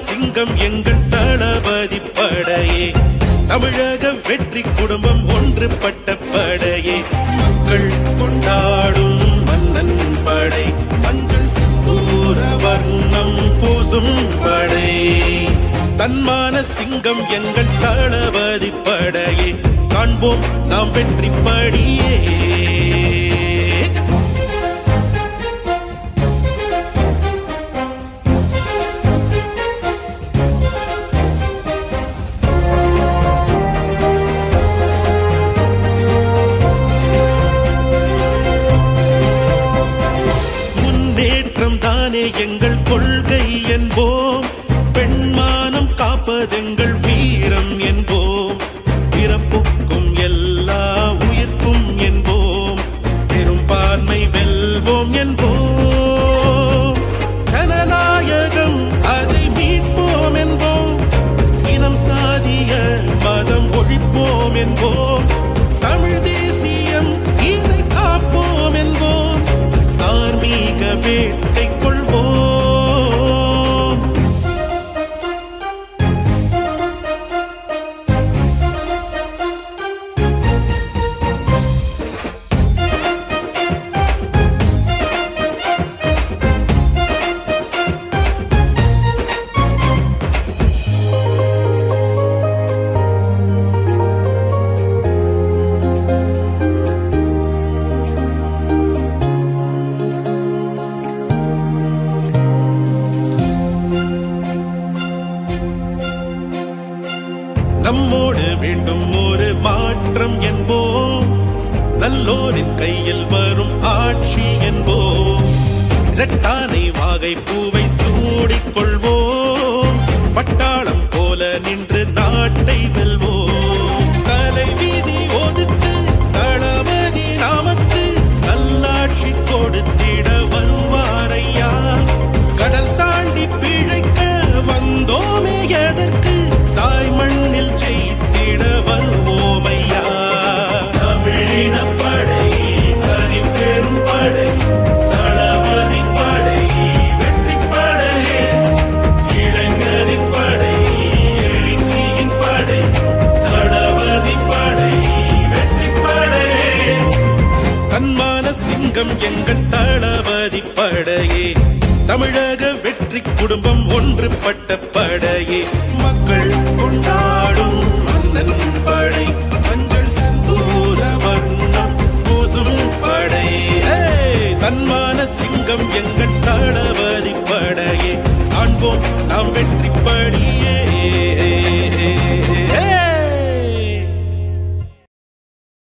சிங்கம் எங்கள் தளபதி படையே, தமிழக வெற்றி குடும்பம் ஒன்றுபட்ட படையே, மக்கள் கொண்டாடும் மன்னன் படை, மஞ்சள் சிந்தூர வர்ணம் பூசும் படை. தன்மான சிங்கம் எங்கள் தளபதி படையே, காண்போம் நாம் வெற்றி படியே. தானே எங்கள் கொள்கை என்போம், பெண்மானம் காப்பதெங்கள் வீரம் என்போம், பிறப்புக்கும் எல்லா உயிர்க்கும் என்போம், பெரும்பான்மை வெல்வோம் என்போம், ஜனநாயகம் அதை மீட்போம் என்போம், இனம் சாதிய மதம் ஒழிப்போம் என்போம், தமிழ் தேசியம் இதை காப்போம் என்போம், தார்மீக வேட்டை கொள்வோம். நம்மோடு வேண்டும் ஒரு மாற்றம் என்போம், நல்லோரின் கையில் வரும் ஆட்சி என்போம், இரட்டானை வாகை பூவை சூடிக்கொள்வோம், பட்டாளம் போல நின்று நாட்டை வெல்வோம், தலை வீதி ஒதுக்கு தளபதி நாமக்கு நல்லாட்சி கொடுத்திட வருவாரையா, கடல் தாண்டி பிழைக்க வந்தோமே எதற்கு, தாய் மண்ணில் ஜெயித்திட வருவோமையா. தமிழின படை தனி பெரும் படை, தளபதி படை வெற்றி படையே, இளைஞரின் படை எழுச்சியின் படை, தளபதி படை வெற்றி படையே. தன்மான சிங்கம் எங்கள் தளபதி படையே, தமிழக வெற்றி குடும்பம் ஒன்றுபட்ட படையே, மக்கள் கொண்டாடும் மன்னன் படை, மஞ்சள் செந்தூர வர்ணம் பூசும் படை. தன்மான சிங்கம் எங்கள் தளபதி